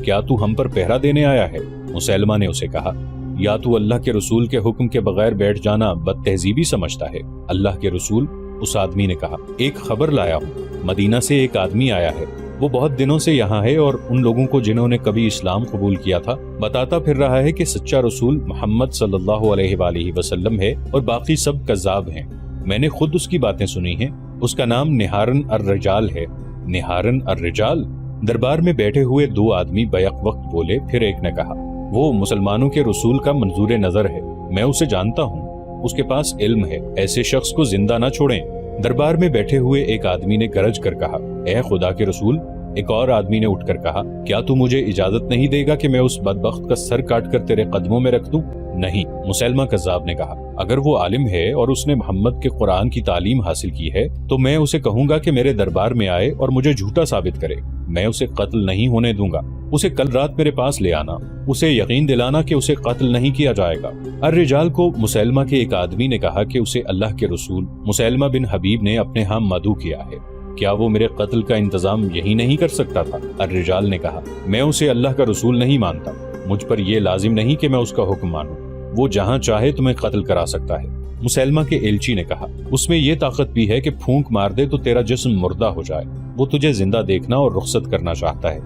کیا تو ہم پر پہرا دینے آیا ہے؟ مسیلمہ نے اسے کہا، یا تو اللہ کے رسول کے حکم کے بغیر بیٹھ جانا بد تہذیبی سمجھتا ہے؟ اللہ کے رسول، اس آدمی نے کہا، ایک خبر لایا ہوں، مدینہ سے ایک آدمی آیا ہے، وہ بہت دنوں سے یہاں ہے اور ان لوگوں کو جنہوں نے کبھی اسلام قبول کیا تھا بتاتا پھر رہا ہے کہ سچا رسول محمد صلی اللہ علیہ وآلہ وسلم ہے اور باقی سب کذاب ہیں۔ میں نے خود اس کی باتیں سنی ہیں، اس کا نام نہارن الرجال ہے۔ نہارن الرجال؟ دربار میں بیٹھے ہوئے دو آدمی بیک وقت بولے، پھر ایک نے کہا، وہ مسلمانوں کے رسول کا منظور نظر ہے، میں اسے جانتا ہوں، اس کے پاس علم ہے، ایسے شخص کو زندہ نہ چھوڑیں۔ دربار میں بیٹھے ہوئے ایک آدمی نے گرج کر کہا، اے خدا کے رسول۔ ایک اور آدمی نے اٹھ کر کہا، کیا تو مجھے اجازت نہیں دے گا کہ میں اس بدبخت کا سر کاٹ کر تیرے قدموں میں رکھ دوں؟ نہیں، مسیلمہ کذاب نے کہا، اگر وہ عالم ہے اور اس نے محمد کے قرآن کی تعلیم حاصل کی ہے تو میں اسے کہوں گا کہ میرے دربار میں آئے اور مجھے جھوٹا ثابت کرے، میں اسے قتل نہیں ہونے دوں گا، اسے کل رات میرے پاس لے آنا، اسے یقین دلانا کہ اسے قتل نہیں کیا جائے گا۔ الرجال کو مسیلمہ کے ایک آدمی نے کہا کہ اسے اللہ کے رسول مسیلمہ بن حبیب نے اپنے ہاں مدعو کیا ہے، کیا وہ میرے قتل کا انتظام یہی نہیں کر سکتا تھا؟ الرجال نے کہا، میں اسے اللہ کا رسول نہیں مانتا، مجھ پر یہ لازم نہیں کہ میں اس کا حکم مانوں، وہ جہاں چاہے تمہیں قتل کرا سکتا ہے۔ مسیلمہ کے ایلچی نے کہا، اس میں یہ طاقت بھی ہے کہ پھونک مار دے تو تیرا جسم مردہ ہو جائے، وہ تجھے زندہ دیکھنا اور رخصت کرنا چاہتا ہے۔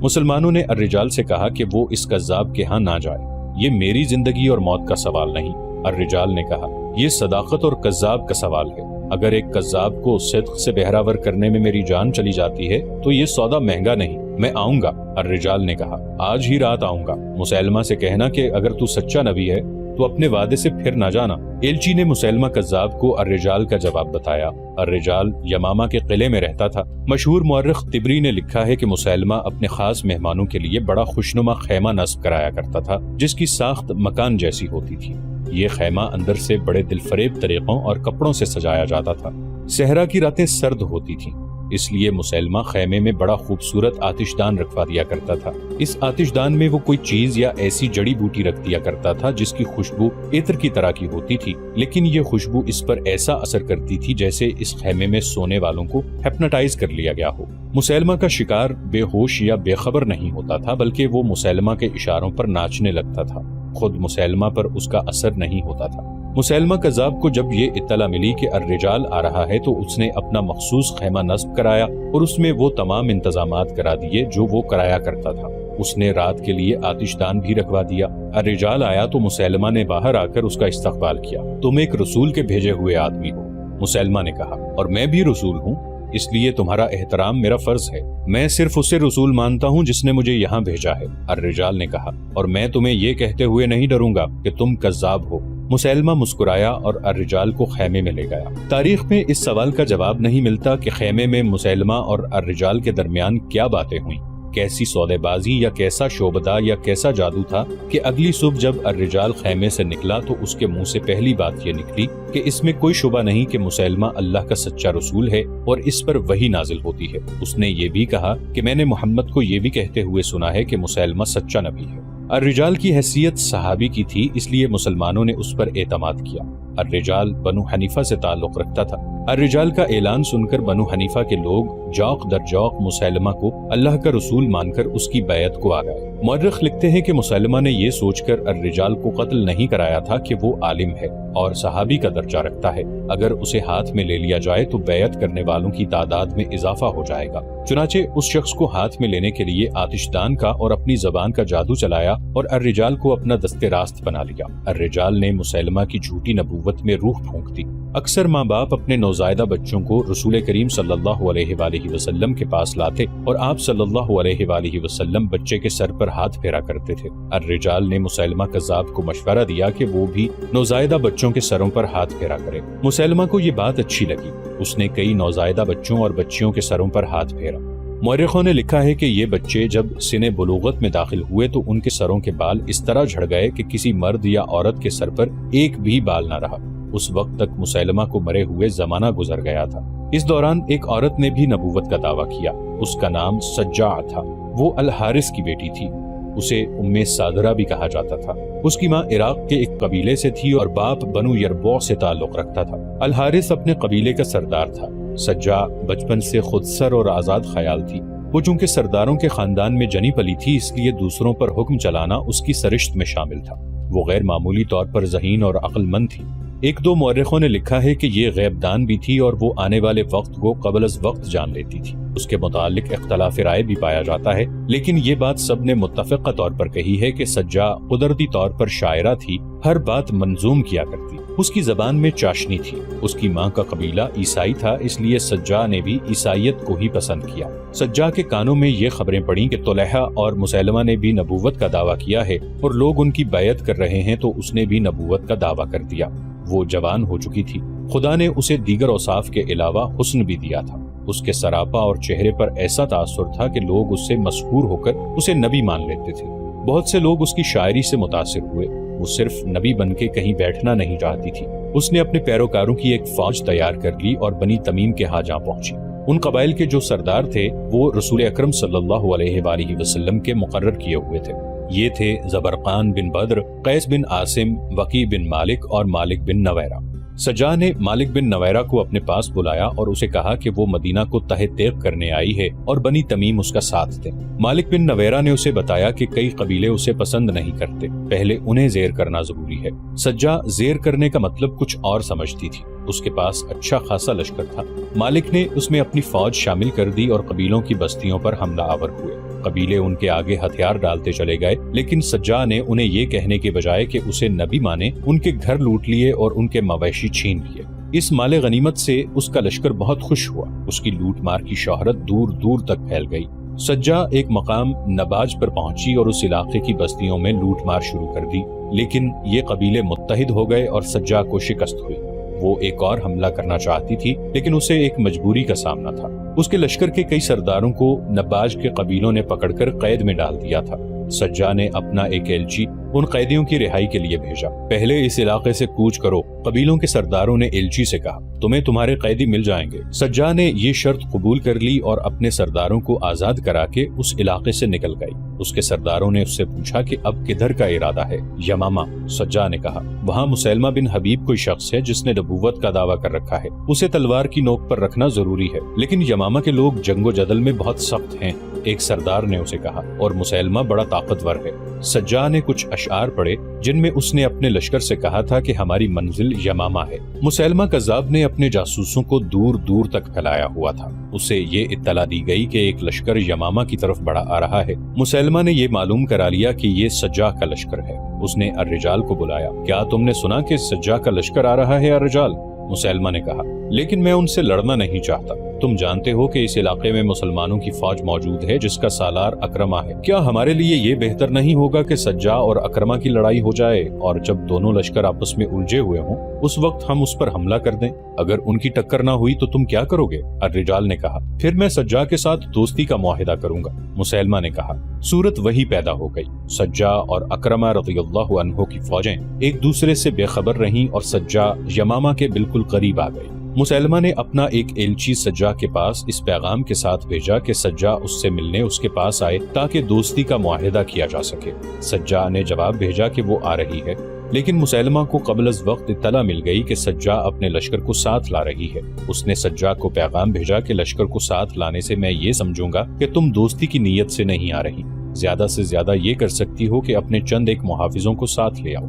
مسلمانوں نے الرجال سے کہا کہ وہ اس کذاب کے ہاں نہ جائے، یہ میری زندگی اور موت کا سوال نہیں۔ الرجال نے کہا، یہ صداقت اور کذاب کا سوال ہے، اگر ایک کذاب کو صدق سے بہراور کرنے میں میری جان چلی جاتی ہے تو یہ سودا مہنگا نہیں، میں آؤں گا۔ الرجال نے کہا، آج ہی رات آؤں گا، مسیلمہ سے کہنا کہ اگر تو سچا نبی ہے تو اپنے وعدے سے پھر نہ جانا۔ ایلچی نے مسیلمہ کذاب کو الرجال کا جواب بتایا۔ الرجال یمامہ کے قلعے میں رہتا تھا۔ مشہور مورخ طبری نے لکھا ہے کہ مسیلمہ اپنے خاص مہمانوں کے لیے بڑا خوشنما خیمہ نصب کرایا کرتا تھا جس کی ساخت مکان جیسی ہوتی تھی۔ یہ خیمہ اندر سے بڑے دلفریب طریقوں اور کپڑوں سے سجایا جاتا تھا۔ صحرا کی راتیں سرد ہوتی تھیں، اس لیے مسیلمہ خیمے میں بڑا خوبصورت آتش دان رکھوا دیا کرتا تھا۔ اس آتش دان میں وہ کوئی چیز یا ایسی جڑی بوٹی رکھ دیا کرتا تھا جس کی خوشبو عطر کی طرح کی ہوتی تھی، لیکن یہ خوشبو اس پر ایسا اثر کرتی تھی جیسے اس خیمے میں سونے والوں کو ہپناٹائز کر لیا گیا ہو۔ مسیلمہ کا شکار بے ہوش یا بے خبر نہیں ہوتا تھا، بلکہ وہ مسیلمہ کے اشاروں پر ناچنے لگتا تھا، خود مسیلمہ پر اس کا اثر نہیں ہوتا تھا۔ مسیلمہ کذاب کو جب یہ اطلاع ملی کہ الرجال آ رہا ہے تو اس نے اپنا مخصوص خیمہ نصب کرایا اور اس میں وہ تمام انتظامات کرا دیے جو وہ کرایا کرتا تھا۔ اس نے رات کے لیے آتش دان بھی رکھوا دیا۔ الرجال آیا تو مسیلمہ نے باہر آ کر اس کا استقبال کیا۔ تم ایک رسول کے بھیجے ہوئے آدمی ہو، مسیلمہ نے کہا، اور میں بھی رسول ہوں، اس لیے تمہارا احترام میرا فرض ہے۔ میں صرف اسے رسول مانتا ہوں جس نے مجھے یہاں بھیجا ہے، الرجال نے کہا، اور میں تمہیں یہ کہتے ہوئے نہیں ڈروں گا کہ تم کذاب ہو۔ مسیلمہ مسکرایا اور الرجال کو خیمے میں لے گیا۔ تاریخ میں اس سوال کا جواب نہیں ملتا کہ خیمے میں مسیلمہ اور الرجال کے درمیان کیا باتیں ہوئیں، کیسی سودے بازی یا کیسا شعبدہ یا کیسا جادو تھا کہ اگلی صبح جب الرجال خیمے سے نکلا تو اس کے منہ سے پہلی بات یہ نکلی کہ اس میں کوئی شبہ نہیں کہ مسیلمہ اللہ کا سچا رسول ہے اور اس پر وحی نازل ہوتی ہے۔ اس نے یہ بھی کہا کہ میں نے محمد کو یہ بھی کہتے ہوئے سنا ہے کہ مسیلمہ سچا نبی ہے۔ الرجال کی حیثیت صحابی کی تھی، اس لیے مسلمانوں نے اس پر اعتماد کیا۔ الرجال بنو حنیفہ سے تعلق رکھتا تھا۔ الرجال کا اعلان سن کر بنو حنیفہ کے لوگ جوق در جوق مسیلمہ کو اللہ کا رسول مان کر اس کی بیعت کو آ گئے۔ مورخ لکھتے ہیں کہ مسیلمہ نے یہ سوچ کر الرجال کو قتل نہیں کرایا تھا کہ وہ عالم ہے اور صحابی کا درجہ رکھتا ہے، اگر اسے ہاتھ میں لے لیا جائے تو بیعت کرنے والوں کی تعداد میں اضافہ ہو جائے گا۔ چنانچہ اس شخص کو ہاتھ میں لینے کے لیے آتش دان کا اور اپنی زبان کا جادو چلایا اور الرجال کو اپنا دست راست بنا لیا۔ الرجال نے مسیلمہ کی جھوٹی نبوت میں روح پھونک دی۔ اکثر ماں باپ اپنے نوزائیدہ بچوں کو رسول کریم صلی اللہ علیہ وآلہ وسلم کے پاس لاتے اور آپ صلی اللہ علیہ وآلہ وسلم بچے کے سر پر ہاتھ پھیرا کرتے تھے۔ الرجال نے مسیلمہ کذاب کو مشورہ دیا کہ وہ بھی نوزائیدہ بچوں کے سروں پر ہاتھ پھیرا کرے۔ مسیلمہ کو یہ بات اچھی لگی، اس نے کئی نوزائیدہ بچوں اور بچیوں کے سروں پر ہاتھ پھیرا۔ مورخوں نے لکھا ہے کہ یہ بچے جب سن بلوغت میں داخل ہوئے تو ان کے سروں کے بال اس طرح جھڑ گئے کہ کسی مرد یا عورت کے سر پر ایک بھی بال نہ رہا۔ اس وقت تک مسیلمہ کو مرے ہوئے زمانہ گزر گیا تھا۔ اس دوران ایک عورت نے بھی نبوت کا دعویٰ کیا، اس کا نام سجاع تھا، وہ الحارث کی بیٹی تھی، اسے ام صادرہ بھی کہا جاتا تھا۔ اس کی ماں عراق کے ایک قبیلے سے تھی اور باپ بنو یربوع سے تعلق رکھتا تھا۔ الحارث اپنے قبیلے کا سردار تھا۔ سجاع بچپن سے خود سر اور آزاد خیال تھی، وہ چونکہ سرداروں کے خاندان میں جنی پلی تھی، اس لیے دوسروں پر حکم چلانا اس کی سرشت میں شامل تھا۔ وہ غیر معمولی طور پر ذہین اور عقل مند تھی۔ ایک دو مورخوں نے لکھا ہے کہ یہ غیب دان بھی تھی اور وہ آنے والے وقت کو قبل از وقت جان لیتی تھی۔ اس کے متعلق اختلاف رائے بھی پایا جاتا ہے، لیکن یہ بات سب نے متفقہ طور پر کہی ہے کہ سجا قدرتی طور پر شاعرہ تھی، ہر بات منظوم کیا کرتی۔ اس کی زبان میں چاشنی تھی۔ اس کی ماں کا قبیلہ عیسائی تھا، اس لیے سجا نے بھی عیسائیت کو ہی پسند کیا۔ سجا کے کانوں میں یہ خبریں پڑیں کہ طلحہ اور مسیلمہ نے بھی نبوت کا دعویٰ کیا ہے اور لوگ ان کی بیعت کر رہے ہیں، تو اس نے بھی نبوت کا دعویٰ کر دیا۔ وہ جوان ہو چکی تھی۔ خدا نے اسے دیگر اوصاف کے علاوہ حسن بھی دیا تھا۔ اس کے سراپا اور چہرے پر ایسا تاثر تھا کہ لوگ اس سے مسحور ہو کر اسے نبی مان لیتے تھے۔ بہت سے لوگ اس کی شاعری سے متاثر ہوئے۔ وہ صرف نبی بن کے کہیں بیٹھنا نہیں چاہتی تھی۔ اس نے اپنے پیروکاروں کی ایک فوج تیار کر لی اور بنی تمیم کے ہاں جا پہنچی۔ ان قبائل کے جو سردار تھے وہ رسول اکرم صلی اللہ علیہ وآلہ وسلم کے مقرر کیے ہوئے تھے۔ یہ تھے زبرقان بن بدر، قیس بن عاصم، وقی بن مالک اور مالک بن نویرہ۔ سجا نے مالک بن نویرہ کو اپنے پاس بلایا اور اسے کہا کہ وہ مدینہ کو تہہ تیغ کرنے آئی ہے اور بنی تمیم اس کا ساتھ دیں۔ مالک بن نویرہ نے اسے بتایا کہ کئی قبیلے اسے پسند نہیں کرتے، پہلے انہیں زیر کرنا ضروری ہے۔ سجا زیر کرنے کا مطلب کچھ اور سمجھتی تھی۔ اس کے پاس اچھا خاصا لشکر تھا۔ مالک نے اس میں اپنی فوج شامل کر دی اور قبیلوں کی بستیوں پر حملہ آور ہوئے۔ قبیلے ان کے آگے ہتھیار ڈالتے چلے گئے، لیکن سجا نے انہیں یہ کہنے کے بجائے کہ اسے نبی مانے، ان کے گھر لوٹ لیے اور ان کے مویشی چھین لیے۔ اس مال غنیمت سے اس کا لشکر بہت خوش ہوا۔ اس کی لوٹ مار کی شہرت دور دور تک پھیل گئی۔ سجا ایک مقام نباج پر پہنچی اور اس علاقے کی بستیوں میں لوٹ مار شروع کر دی، لیکن یہ قبیلے متحد ہو گئے اور سجا کو شکست ہوئی۔ وہ ایک اور حملہ کرنا چاہتی تھی، لیکن اسے ایک مجبوری کا سامنا تھا۔ اس کے لشکر کے کئی سرداروں کو نباج کے قبیلوں نے پکڑ کر قید میں ڈال دیا تھا۔ سجا نے اپنا ایک ایلچی ان قیدیوں کی رہائی کے لیے بھیجا۔ پہلے اس علاقے سے کوچ کرو، قبیلوں کے سرداروں نے ایلچی سے کہا، تمہیں تمہارے قیدی مل جائیں گے۔ سجا نے یہ شرط قبول کر لی اور اپنے سرداروں کو آزاد کرا کے اس علاقے سے نکل گئی۔ اس کے سرداروں نے اس سے پوچھا کہ اب کدھر کا ارادہ ہے؟ یمامہ، سجا نے کہا۔ وہاں مسیلمہ بن حبیب کوئی شخص ہے جس نے نبوت کا دعویٰ کر رکھا ہے، اسے تلوار کی نوک پر رکھنا ضروری ہے، لیکن یمامہ کے لوگ جنگ و جدل میں بہت سخت ہیں، ایک سردار نے اسے کہا، اور مسیلمہ بڑا طاقتور ہے۔ سجا نے کچھ اشعار پڑھے جن میں اس نے اپنے لشکر سے کہا تھا کہ ہماری منزل یمامہ ہے۔ مسیلمہ کذاب نے اپنے جاسوسوں کو دور دور تک پھیلایا ہوا تھا۔ اسے یہ اطلاع دی گئی کہ ایک لشکر یمامہ کی طرف بڑھا آ رہا ہے۔ مسیلمہ نے یہ معلوم کرا لیا کہ یہ سجا کا لشکر ہے۔ اس نے الرجال کو بلایا، کیا تم نے سنا کہ سجا کا لشکر آ رہا ہے الرجال؟ مسیلمہ نے کہا، لیکن میں ان سے لڑنا نہیں چاہتا۔ تم جانتے ہو کہ اس علاقے میں مسلمانوں کی فوج موجود ہے جس کا سالار اکرما ہے۔ کیا ہمارے لیے یہ بہتر نہیں ہوگا کہ سجا اور اکرما کی لڑائی ہو جائے، اور جب دونوں لشکر آپس میں الجھے ہوئے ہوں اس وقت ہم اس پر حملہ کر دیں؟ اگر ان کی ٹکر نہ ہوئی تو تم کیا کرو گے؟ الرجال نے کہا، پھر میں سجا کے ساتھ دوستی کا معاہدہ کروں گا۔ مسیلمہ نے کہا۔ صورت وہی پیدا ہو گئی۔ سجا اور اکرما رضی اللہ عنہ کی فوجیں ایک دوسرے سے بے خبر رہیں اور سجا یمامہ کے بالکل قریب آ گئی۔ مسیلمہ نے اپنا ایک ایلچی سجا کے پاس اس پیغام کے ساتھ بھیجا کہ سجا اس سے ملنے اس کے پاس آئے تاکہ دوستی کا معاہدہ کیا جا سکے۔ سجا نے جواب بھیجا کہ وہ آ رہی ہے، لیکن مسیلمہ کو قبل از وقت اطلاع مل گئی کہ سجا اپنے لشکر کو ساتھ لا رہی ہے۔ اس نے سجا کو پیغام بھیجا کہ لشکر کو ساتھ لانے سے میں یہ سمجھوں گا کہ تم دوستی کی نیت سے نہیں آ رہی، زیادہ سے زیادہ یہ کر سکتی ہو کہ اپنے چند ایک محافظوں کو ساتھ لے آؤ۔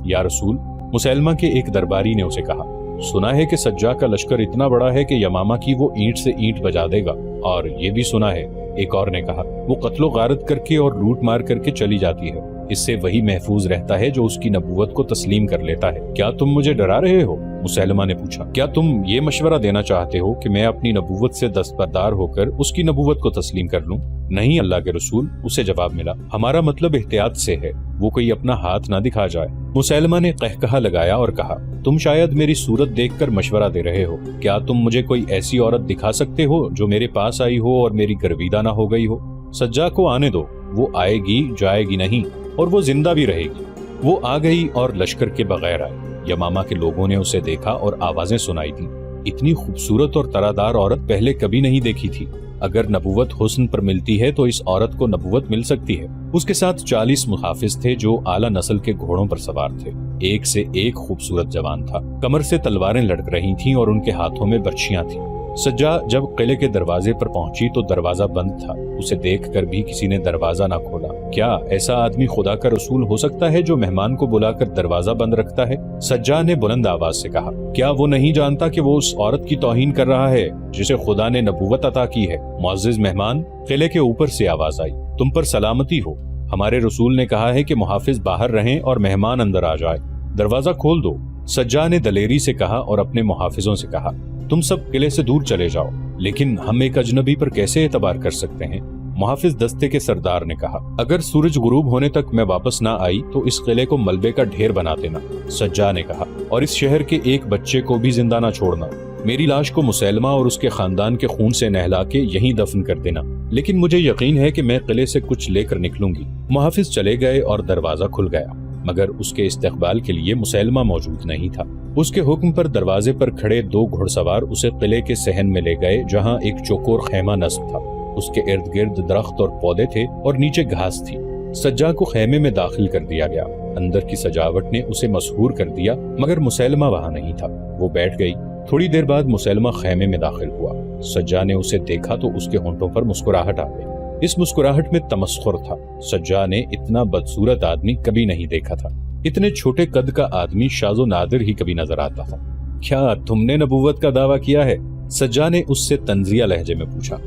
یا رسول، مسیلمہ کے ایک درباری نے اسے کہا، سنا ہے کہ سجا کا لشکر اتنا بڑا ہے کہ یمامہ کی وہ اینٹ سے اینٹ بجا دے گا، اور یہ بھی سنا ہے، ایک اور نے کہا، وہ قتل و غارت کر کے اور لوٹ مار کر کے چلی جاتی ہے، اس سے وہی محفوظ رہتا ہے جو اس کی نبوت کو تسلیم کر لیتا ہے۔ کیا تم مجھے ڈرا رہے ہو؟ مسیلمہ نے پوچھا، کیا تم یہ مشورہ دینا چاہتے ہو کہ میں اپنی نبوت سے دستبردار ہو کر اس کی نبوت کو تسلیم کر لوں؟ نہیں اللہ کے رسول، اسے جواب ملا، ہمارا مطلب احتیاط سے ہے، وہ کوئی اپنا ہاتھ نہ دکھا جائے۔ مسیلمہ نے قہقہہ لگایا اور کہا، تم شاید میری صورت دیکھ کر مشورہ دے رہے ہو، کیا تم مجھے کوئی ایسی عورت دکھا سکتے ہو جو میرے پاس آئی ہو اور میری گرویدہ نہ ہو گئی ہو؟ سجا کو آنے دو، وہ آئے گی جائے گی نہیں، اور وہ زندہ بھی رہے گی۔ وہ آ گئی اور لشکر کے بغیر آئی۔ یمامہ کے لوگوں نے اسے دیکھا اور آوازیں سنائی دیں۔ اتنی خوبصورت اور طرح عورت پہلے کبھی نہیں دیکھی تھی۔ اگر نبوت حسن پر ملتی ہے تو اس عورت کو نبوت مل سکتی ہے۔ اس کے ساتھ 40 محافظ تھے جو اعلیٰ نسل کے گھوڑوں پر سوار تھے۔ ایک سے ایک خوبصورت جوان تھا، کمر سے تلواریں لٹک رہی تھیں اور ان کے ہاتھوں میں برچھیاں تھیں۔ سجا جب قلعے کے دروازے پر پہنچی تو دروازہ بند تھا۔ اسے دیکھ کر بھی کسی نے دروازہ نہ کھولا۔ کیا ایسا آدمی خدا کا رسول ہو سکتا ہے جو مہمان کو بلا کر دروازہ بند رکھتا ہے؟ سجا نے بلند آواز سے کہا، کیا وہ نہیں جانتا کہ وہ اس عورت کی توہین کر رہا ہے جسے خدا نے نبوت عطا کی ہے؟ معزز مہمان، قلعے کے اوپر سے آواز آئی، تم پر سلامتی ہو، ہمارے رسول نے کہا ہے کہ محافظ باہر رہیں اور مہمان اندر آ جائے، دروازہ کھول دو۔ سجا نے دلیری سے کہا اور اپنے محافظوں سے کہا، تم سب قلعے سے دور چلے جاؤ، لیکن ہم ایک اجنبی پر کیسے اعتبار کر سکتے ہیں؟ محافظ دستے کے سردار نے کہا، اگر سورج غروب ہونے تک میں واپس نہ آئی تو اس قلعے کو ملبے کا ڈھیر بنا دینا۔ سجا نے کہا، اور اس شہر کے ایک بچے کو بھی زندہ نہ چھوڑنا، میری لاش کو مسیلمہ اور اس کے خاندان کے خون سے نہلا کے یہیں دفن کر دینا، لیکن مجھے یقین ہے کہ میں قلعے سے کچھ لے کر نکلوں گی۔ محافظ چلے گئے اور دروازہ کھل گیا، مگر اس کے استقبال کے لیے مسیلمہ موجود نہیں تھا۔ اس کے حکم پر دروازے پر کھڑے 2 گھڑ سوار اسے قلعے کے صحن میں لے گئے جہاں ایک چوکور خیمہ نصب تھا۔ اس کے ارد گرد درخت اور پودے تھے اور نیچے گھاس تھی۔ سجا کو خیمے میں داخل کر دیا گیا۔ اندر کی سجاوٹ نے اسے مسحور کر دیا، مگر مسیلمہ وہاں نہیں تھا۔ وہ بیٹھ گئی۔ تھوڑی دیر بعد مسیلمہ خیمے میں داخل ہوا۔ سجا نے اسے دیکھا تو اس کے ہونٹوں پر مسکراہٹ آ گئی۔ اس مسکراہٹ میں تمسخر تھا۔ سجا نے اتنا بدصورت آدمی کبھی نہیں دیکھا تھا۔ اتنے چھوٹے قد کا آدمی شاذ و نادر ہی کبھی نظر آتا تھا۔ کیا تم نے نبوت کا دعویٰ کیا ہے؟ سجا نے اس سے طنزیہ لہجے میں پوچھا۔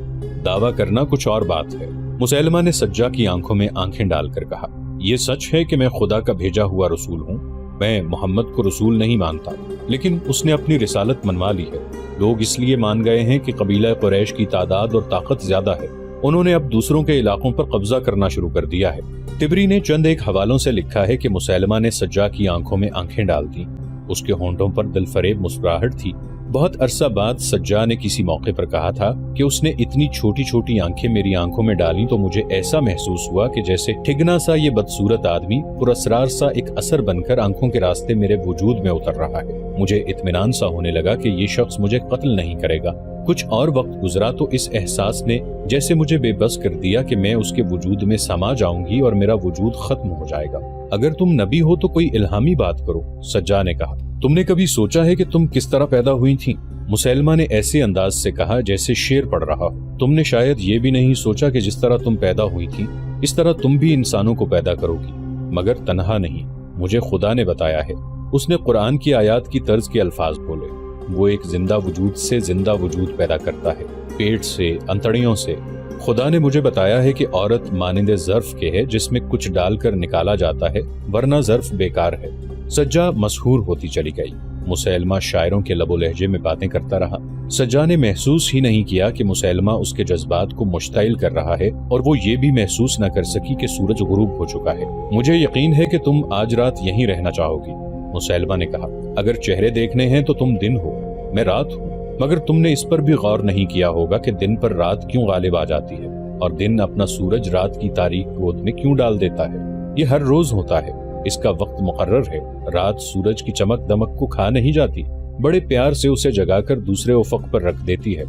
دعویٰ کرنا کچھ اور بات ہے، مسیلمہ نے سجا کی آنکھوں میں آنکھیں ڈال کر کہا۔ یہ سچ ہے کہ میں خدا کا بھیجا ہوا رسول ہوں۔ میں محمد کو رسول نہیں مانتا، لیکن اس نے اپنی رسالت منوا لی ہے۔ لوگ اس لیے مان گئے ہیں کہ قبیلہ قریش کی تعداد اور طاقت زیادہ ہے۔ انہوں نے اب دوسروں کے علاقوں پر قبضہ کرنا شروع کر دیا ہے۔ تبری نے چند ایک حوالوں سے لکھا ہے کہ مسیلمہ نے سجا کی آنکھوں میں آنکھیں ڈال دیں۔ اس کے ہونٹوں پر دل فریب مسکراہٹ تھی۔ بہت عرصہ بعد سجا نے کسی موقع پر کہا تھا کہ اس نے اتنی چھوٹی چھوٹی آنکھیں میری آنکھوں میں ڈالیں تو مجھے ایسا محسوس ہوا کہ جیسے ٹھگنا سا یہ بدصورت آدمی پراسرار سا ایک اثر بن کر آنکھوں کے راستے میرے وجود میں اتر رہا ہے۔ مجھے اطمینان سا ہونے لگا کہ یہ شخص مجھے قتل نہیں کرے گا۔ کچھ اور وقت گزرا تو اس احساس نے جیسے مجھے بے بس کر دیا کہ میں اس کے وجود میں سما جاؤں گی اور میرا وجود ختم ہو جائے گا۔ اگر تم نبی ہو تو کوئی الہامی بات کرو، سجا نے کہا۔ تم نے کبھی سوچا ہے کہ تم کس طرح پیدا ہوئی تھیں؟ مسیلمہ نے ایسے انداز سے کہا جیسے شعر پڑھ رہا ہو۔ تم نے شاید یہ بھی نہیں سوچا کہ جس طرح تم پیدا ہوئی تھی اس طرح تم بھی انسانوں کو پیدا کرو گی، مگر تنہا نہیں، مجھے خدا نے بتایا ہے۔ اس نے قرآن کی آیات کی طرز کے الفاظ بولے۔ وہ ایک زندہ وجود سے زندہ وجود پیدا کرتا ہے، پیٹ سے، انتڑیوں سے۔ خدا نے مجھے بتایا ہے کہ عورت مانند ظرف کے ہے جس میں کچھ ڈال کر نکالا جاتا ہے، ورنہ ظرف بیکار ہے۔ سجا مسحور ہوتی چلی گئی۔ مسیلمہ شاعروں کے لب و لہجے میں باتیں کرتا رہا۔ سجا نے محسوس ہی نہیں کیا کہ مسیلمہ اس کے جذبات کو مشتعل کر رہا ہے، اور وہ یہ بھی محسوس نہ کر سکی کہ سورج غروب ہو چکا ہے۔ مجھے یقین ہے کہ تم آج رات یہیں رہنا چاہو گی، مسیلمہ نے کہا۔ اگر چہرے دیکھنے ہیں تو تم دن ہو، میں رات ہوں، مگر تم نے اس پر بھی غور نہیں کیا ہوگا کہ دن پر رات کیوں غالب آ جاتی ہے، اور دن اپنا سورج رات کی تاریک گود میں کیوں ڈال دیتا ہے۔ یہ ہر روز ہوتا ہے، اس کا وقت مقرر ہے۔ رات سورج کی چمک دمک کو کھا نہیں جاتی، بڑے پیار سے اسے جگا کر دوسرے افق پر رکھ دیتی ہے۔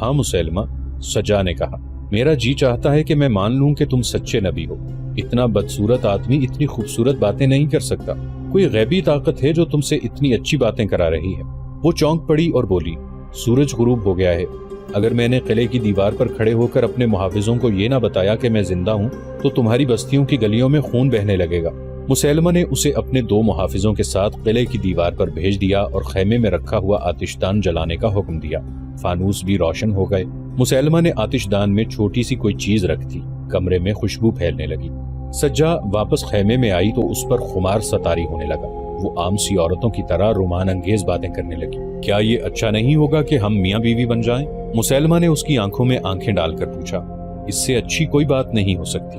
ہاں مسیلمہ، سجا نے کہا، میرا جی چاہتا ہے کہ میں مان لوں کہ تم سچے نبی ہو۔ اتنا بدصورت آدمی اتنی خوبصورت باتیں نہیں کر سکتا۔ کوئی غیبی طاقت ہے جو تم سے اتنی اچھی باتیں کرا رہی ہے۔ وہ چونک پڑی اور بولی، سورج غروب ہو گیا ہے۔ اگر میں نے قلعے کی دیوار پر کھڑے ہو کر اپنے محافظوں کو یہ نہ بتایا کہ میں زندہ ہوں تو تمہاری بستیوں کی گلیوں میں خون بہنے لگے گا۔ مسیلمہ نے اسے اپنے 2 محافظوں کے ساتھ قلعے کی دیوار پر بھیج دیا اور خیمے میں رکھا ہوا آتش دان جلانے کا حکم دیا۔ فانوس بھی روشن ہو گئے۔ مسیلمہ نے آتش دان میں چھوٹی سی کوئی چیز رکھ دی۔ کمرے میں خوشبو پھیلنے لگی۔ سجا واپس خیمے میں آئی تو اس پر خمار ستاری ہونے لگا۔ وہ عام سی عورتوں کی طرح رومان انگیز باتیں کرنے لگی۔ کیا یہ اچھا نہیں ہوگا کہ ہم میاں بیوی بن جائیں؟ مسیلمہ نے اس کی آنکھوں میں آنکھیں ڈال کر پوچھا۔ اس سے اچھی کوئی بات نہیں ہو سکتی،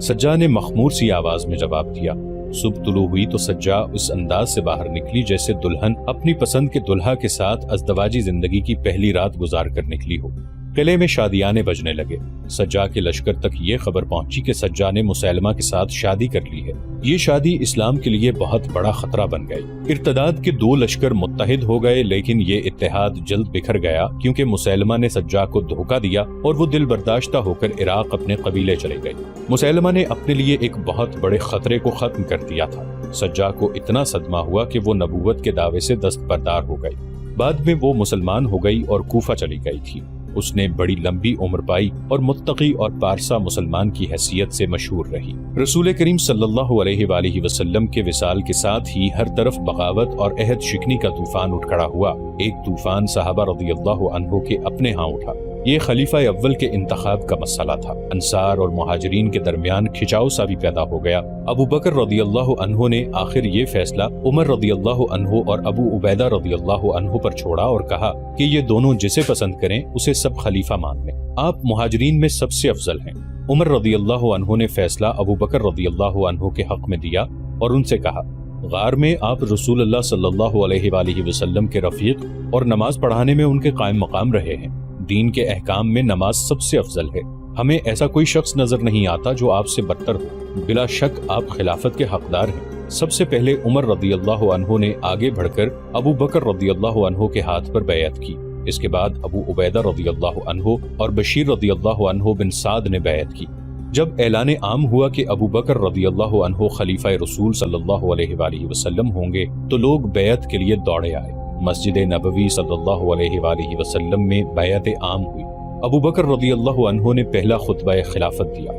سجا نے مخمور سی آواز میں جواب دیا۔ صبح طلوع ہوئی تو سجا اس انداز سے باہر نکلی جیسے دلہن اپنی پسند کے دلہا کے ساتھ ازدواجی زندگی کی پہلی رات گزار کر نکلی ہو۔ قلعے میں شادیانے بجنے لگے۔ سجا کے لشکر تک یہ خبر پہنچی کہ سجا نے مسیلمہ کے ساتھ شادی کر لی ہے۔ یہ شادی اسلام کے لیے بہت بڑا خطرہ بن گئی۔ ارتداد کے 2 لشکر متحد ہو گئے، لیکن یہ اتحاد جلد بکھر گیا کیونکہ مسیلمہ نے سجا کو دھوکہ دیا اور وہ دل برداشتہ ہو کر عراق اپنے قبیلے چلے گئے۔ مسیلمہ نے اپنے لیے ایک بہت بڑے خطرے کو ختم کر دیا تھا۔ سجا کو اتنا صدمہ ہوا کہ وہ نبوت کے دعوے سے دستبردار ہو گئی۔ بعد میں وہ مسلمان ہو گئی اور کوفہ چلی گئی تھی۔ اس نے بڑی لمبی عمر پائی اور متقی اور پارسا مسلمان کی حیثیت سے مشہور رہی۔ رسول کریم صلی اللہ علیہ وآلہ وسلم کے وصال کے ساتھ ہی ہر طرف بغاوت اور عہد شکنی کا طوفان اٹھ کھڑا ہوا۔ ایک طوفان صحابہ رضی اللہ عنہ کے اپنے ہاں اٹھا۔ یہ خلیفہ اول کے انتخاب کا مسئلہ تھا۔ انصار اور مہاجرین کے درمیان کھچاؤ سا بھی پیدا ہو گیا۔ ابو بکر رضی اللہ عنہ نے آخر یہ فیصلہ عمر رضی اللہ عنہ اور ابو عبیدہ رضی اللہ عنہ پر چھوڑا اور کہا کہ یہ دونوں جسے پسند کریں اسے سب خلیفہ مان لیں۔ آپ مہاجرین میں سب سے افضل ہیں۔ عمر رضی اللہ عنہ نے فیصلہ ابو بکر رضی اللہ عنہ کے حق میں دیا اور ان سے کہا، غار میں آپ رسول اللہ صلی اللہ علیہ وآلہ وسلم کے رفیق اور نماز پڑھانے میں ان کے قائم مقام رہے ہیں۔ دین کے احکام میں نماز سب سے افضل ہے۔ ہمیں ایسا کوئی شخص نظر نہیں آتا جو آپ سے برتر ہو۔ بلا شک آپ خلافت کے حقدار ہیں۔ سب سے پہلے عمر رضی اللہ عنہ نے آگے بڑھ کر ابو بکر رضی اللہ عنہ کے ہاتھ پر بیعت کی۔ اس کے بعد ابو عبیدہ رضی اللہ عنہ اور بشیر رضی اللہ عنہ بن سعد نے بیعت کی۔ جب اعلان عام ہوا کہ ابو بکر رضی اللہ عنہ خلیفہ رسول صلی اللہ علیہ وآلہ وسلم ہوں گے تو لوگ بیعت کے لیے دوڑے آئے۔ مسجد نبوی صلی اللہ علیہ وآلہ وسلم میں بیعت عام ہوئی۔ ابو بکر رضی اللہ عنہ نے پہلا خطبہ خلافت دیا۔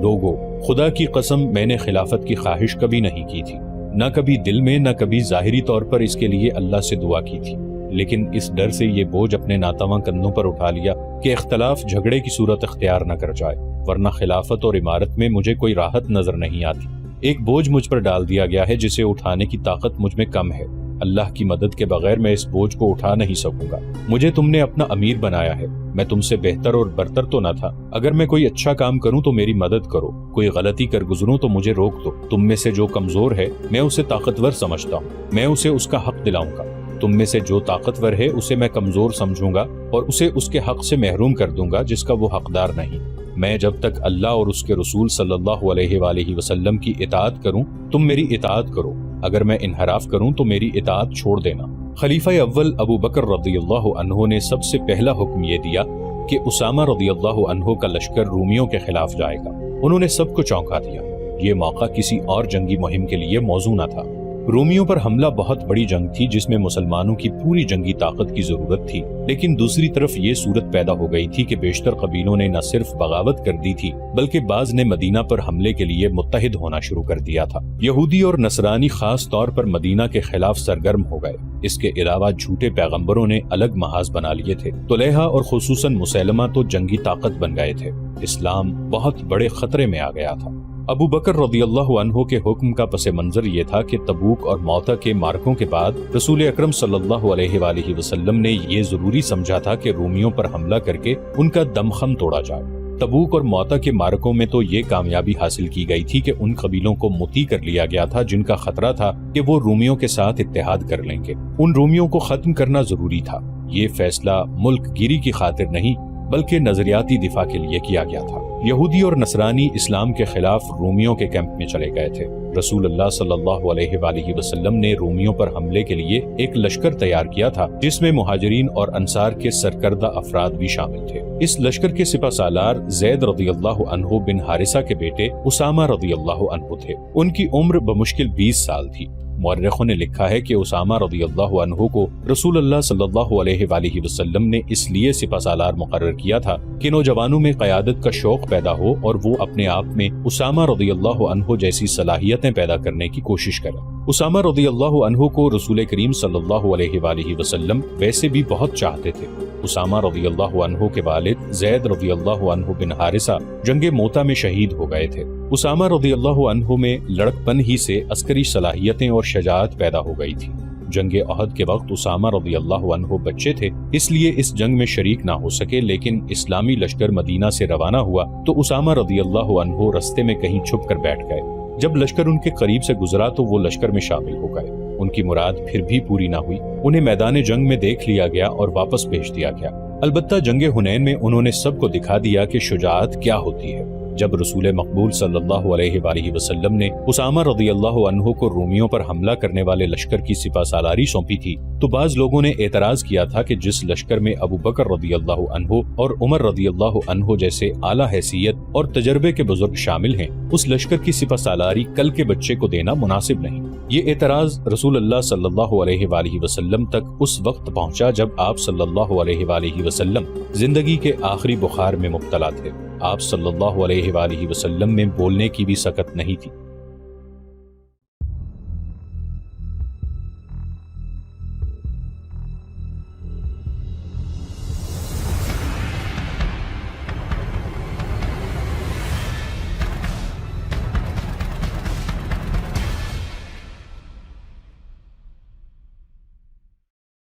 لوگو، خدا کی قسم میں نے خلافت کی خواہش کبھی نہیں کی تھی، نہ کبھی دل میں نہ کبھی ظاہری طور پر اس کے لیے اللہ سے دعا کی تھی، لیکن اس ڈر سے یہ بوجھ اپنے ناتواں کندھوں پر اٹھا لیا کہ اختلاف جھگڑے کی صورت اختیار نہ کر جائے، ورنہ خلافت اور امارت میں مجھے کوئی راحت نظر نہیں آتی۔ ایک بوجھ مجھ پر ڈال دیا گیا ہے جسے اٹھانے کی طاقت مجھ میں کم ہے۔ اللہ کی مدد کے بغیر میں اس بوجھ کو اٹھا نہیں سکوں گا۔ مجھے تم نے اپنا امیر بنایا ہے، میں تم سے بہتر اور برتر تو نہ تھا۔ اگر میں کوئی اچھا کام کروں تو میری مدد کرو، کوئی غلطی کر گزروں تو مجھے روک دو۔ تم میں سے جو کمزور ہے میں اسے طاقتور سمجھتا ہوں، میں اسے اس کا حق دلاؤں گا۔ تم میں سے جو طاقتور ہے اسے میں کمزور سمجھوں گا اور اسے اس کے حق سے محروم کر دوں گا جس کا وہ حقدار نہیں۔ میں جب تک اللہ اور اس کے رسول صلی اللہ علیہ وآلہ وسلم کی اطاعت کروں تم میری اطاعت کرو، اگر میں انحراف کروں تو میری اطاعت چھوڑ دینا۔ خلیفہ اول ابو بکر رضی اللہ عنہ نے سب سے پہلا حکم یہ دیا کہ اسامہ رضی اللہ عنہ کا لشکر رومیوں کے خلاف جائے گا۔ انہوں نے سب کو چونکا دیا۔ یہ موقع کسی اور جنگی مہم کے لیے موزوں نہ تھا۔ رومیوں پر حملہ بہت بڑی جنگ تھی جس میں مسلمانوں کی پوری جنگی طاقت کی ضرورت تھی، لیکن دوسری طرف یہ صورت پیدا ہو گئی تھی کہ بیشتر قبیلوں نے نہ صرف بغاوت کر دی تھی بلکہ بعض نے مدینہ پر حملے کے لیے متحد ہونا شروع کر دیا تھا۔ یہودی اور نصرانی خاص طور پر مدینہ کے خلاف سرگرم ہو گئے۔ اس کے علاوہ جھوٹے پیغمبروں نے الگ محاذ بنا لیے تھے۔ طلحہ اور خصوصاً مسیلمہ تو جنگی طاقت بن گئے تھے۔ اسلام بہت بڑے خطرے میں آ گیا تھا۔ ابو بکر رضی اللہ عنہ کے حکم کا پس منظر یہ تھا کہ تبوک اور موتا کے مارکوں کے بعد رسول اکرم صلی اللہ علیہ وآلہ وسلم نے یہ ضروری سمجھا تھا کہ رومیوں پر حملہ کر کے ان کا دمخم توڑا جائے۔ تبوک اور موتا کے مارکوں میں تو یہ کامیابی حاصل کی گئی تھی کہ ان قبیلوں کو مطیع کر لیا گیا تھا جن کا خطرہ تھا کہ وہ رومیوں کے ساتھ اتحاد کر لیں گے۔ ان رومیوں کو ختم کرنا ضروری تھا۔ یہ فیصلہ ملک گیری کی خاطر نہیں بلکہ نظریاتی دفاع کے لیے کیا گیا تھا۔ یہودی اور نصرانی اسلام کے خلاف رومیوں کے کیمپ میں چلے گئے تھے۔ رسول اللہ صلی اللہ علیہ وآلہ وسلم نے رومیوں پر حملے کے لیے ایک لشکر تیار کیا تھا جس میں مہاجرین اور انصار کے سرکردہ افراد بھی شامل تھے۔ اس لشکر کے سپہ سالار زید رضی اللہ عنہ بن حارثہ کے بیٹے اسامہ رضی اللہ عنہ تھے۔ ان کی عمر بمشکل 20 سال تھی۔ مورخوں نے لکھا ہے کہ اسامہ رضی اللہ عنہ کو رسول اللہ صلی اللہ علیہ وآلہ وسلم نے اس لیے سپہ سالار مقرر کیا تھا کہ نوجوانوں میں قیادت کا شوق پیدا ہو اور وہ اپنے آپ میں اسامہ رضی اللہ عنہ جیسی صلاحیتیں پیدا کرنے کی کوشش کریں۔ اسامہ رضی اللہ عنہ کو رسول کریم صلی اللہ علیہ وآلہ وسلم ویسے بھی بہت چاہتے تھے۔ اسامہ رضی اللہ عنہ کے والد زید رضی اللہ عنہ بن حارثہ جنگ موتا میں شہید ہو گئے تھے۔ اسامہ رضی اللہ عنہ میں لڑکپن ہی سے عسکری صلاحیتیں اور شجاعت پیدا ہو گئی تھی۔ جنگ احد کے وقت اسامہ رضی اللہ عنہ بچے تھے، اس لیے اس جنگ میں شریک نہ ہو سکے، لیکن اسلامی لشکر مدینہ سے روانہ ہوا تو اسامہ رضی اللہ عنہ رستے میں کہیں چھپ کر بیٹھ گئے۔ جب لشکر ان کے قریب سے گزرا تو وہ لشکر میں شامل ہو گئے۔ ان کی مراد پھر بھی پوری نہ ہوئی۔ انہیں میدان جنگ میں دیکھ لیا گیا اور واپس بھیج دیا گیا۔ البتہ جنگ حنین میں انہوں نے سب کو دکھا دیا کہ شجاعت کیا ہوتی ہے۔ جب رسول مقبول صلی اللہ علیہ وآلہ وسلم نے اسامہ رضی اللہ عنہ کو رومیوں پر حملہ کرنے والے لشکر کی سپہ سالاری سونپی تھی تو بعض لوگوں نے اعتراض کیا تھا کہ جس لشکر میں ابو بکر رضی اللہ عنہ اور عمر رضی اللہ عنہ جیسے اعلیٰ حیثیت اور تجربے کے بزرگ شامل ہیں، اس لشکر کی سپہ سالاری کل کے بچے کو دینا مناسب نہیں۔ یہ اعتراض رسول اللہ صلی اللہ علیہ وآلہ وسلم تک اس وقت پہنچا جب آپ صلی اللہ علیہ وآلہ وسلم زندگی کے آخری بخار میں مبتلا تھے۔ آپ صلی اللہ علیہ وآلہ وسلم میں بولنے کی بھی سکت نہیں تھی۔